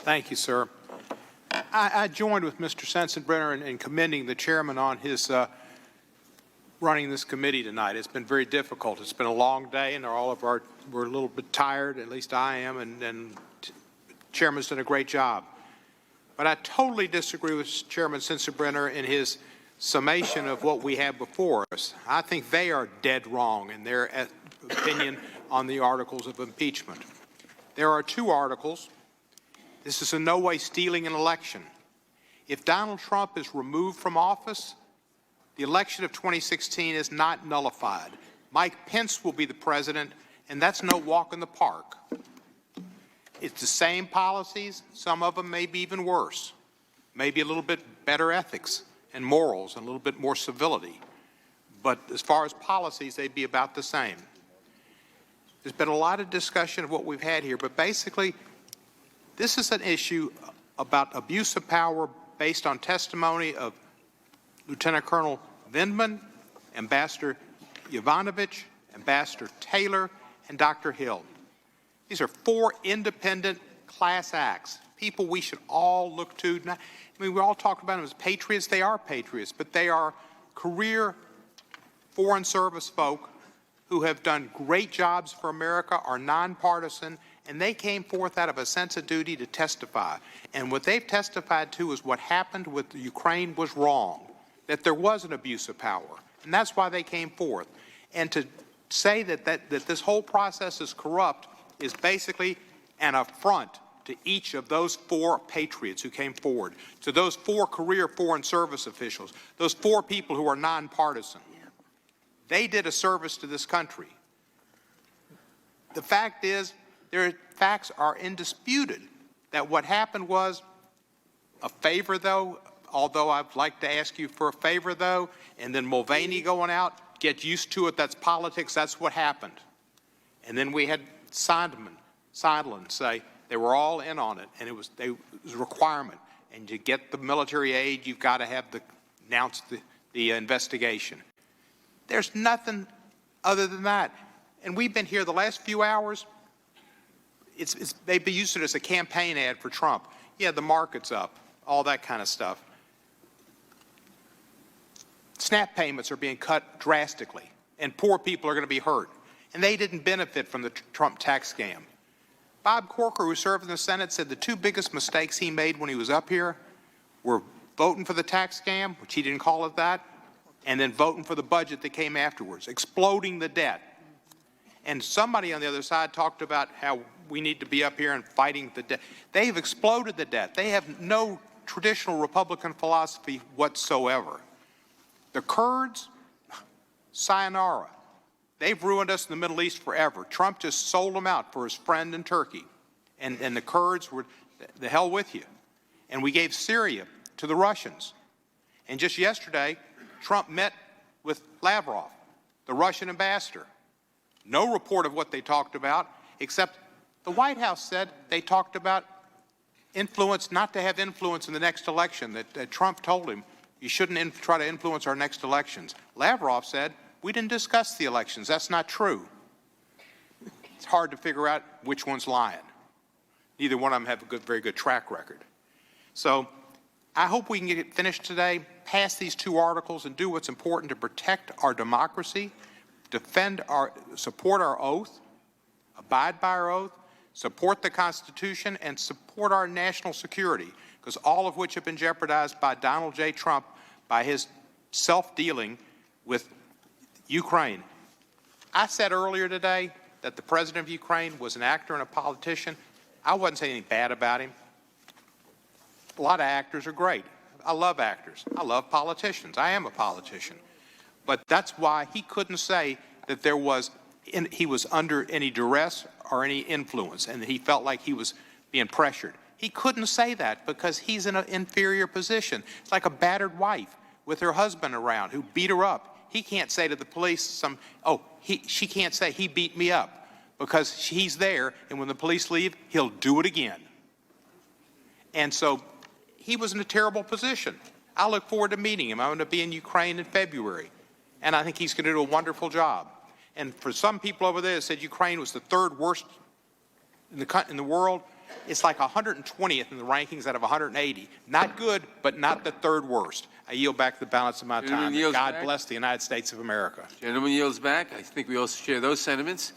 Thank you, sir. I joined with Mr. Sensenbrenner in commending the chairman on his running this committee tonight. It's been very difficult. It's been a long day, and we're a little bit tired. At least I am, and chairman's done a great job. But I totally disagree with Chairman Sensenbrenner in his summation of what we have before us. I think they are dead wrong in their opinion on the articles of impeachment. There are two articles. This is in no way stealing an election. If Donald Trump is removed from office, the election of 2016 is not nullified. Mike Pence will be the president, and that's no walk in the park. It's the same policies. Some of them may be even worse. Maybe a little bit better ethics and morals and a little bit more civility. But as far as policies, they'd be about the same. There's been a lot of discussion of what we've had here, but basically, this is an issue about abuse of power based on testimony of Lieutenant Colonel Vindman, Ambassador Yovanovitch, Ambassador Taylor, and Dr. Hill. These are four independent class acts, people we should all look to. I mean, we all talk about them as patriots. They are patriots, but they are career foreign service folk who have done great jobs for America, are nonpartisan, and they came forth out of a sense of duty to testify. And what they've testified to is what happened with Ukraine was wrong, that there was an abuse of power, and that's why they came forth. And to say that this whole process is corrupt is basically an affront to each of those four patriots who came forward, to those four career foreign service officials, those four people who are nonpartisan. They did a service to this country. The fact is, their facts are indisputed, that what happened was a favor, though, although I'd like to ask you for a favor, though, and then Mulvaney going out, get used to it, that's politics, that's what happened. And then we had Sondland say they were all in on it, and it was a requirement. And to get the military aid, you've got to announce the investigation. There's nothing other than that. And we've been here the last few hours. They've been using it as a campaign ad for Trump. Yeah, the market's up, all that kind of stuff. SNAP payments are being cut drastically, and poor people are going to be hurt. And they didn't benefit from the Trump tax scam. Bob Corker, who served in the Senate, said the two biggest mistakes he made when he was up here were voting for the tax scam, which he didn't call it that, and then voting for the budget that came afterwards, exploding the debt. And somebody on the other side talked about how we need to be up here and fighting the debt. They've exploded the debt. They have no traditional Republican philosophy whatsoever. The Kurds, sayonara. They've ruined us in the Middle East forever. Trump just sold them out for his friend in Turkey. And the Kurds were the hell with you. And we gave Syria to the Russians. And just yesterday, Trump met with Lavrov, the Russian ambassador. No report of what they talked about, except the White House said they talked about influence, not to have influence in the next election, that Trump told him, you shouldn't try to influence our next elections. Lavrov said, we didn't discuss the elections. That's not true. It's hard to figure out which one's lying. Neither one of them have a very good track record. So I hope we can get it finished today, pass these two articles, and do what's important to protect our democracy, support our oath, abide by our oath, support the Constitution, and support our national security, because all of which have been jeopardized by Donald J. Trump, by his self-dealing with Ukraine. I said earlier today that the president of Ukraine was an actor and a politician. I wasn't saying anything bad about him. A lot of actors are great. I love actors. I love politicians. I am a politician. But that's why he couldn't say that he was under any duress or any influence and that he felt like he was being pressured. He couldn't say that because he's in an inferior position. It's like a battered wife with her husband around who beat her up. He can't say to the police she can't say he beat me up because he's there, and when the police leave, he'll do it again. And so he was in a terrible position. I look forward to meeting him. I'm going to be in Ukraine in February, and I think he's going to do a wonderful job. And for some people over there that said Ukraine was the third worst in the world, It's like 120th in the rankings out of 180. Not good, but not the third worst. I yield back the balance of my time. God bless the United States of America. Gentleman yields back. I think we also share those sentiments.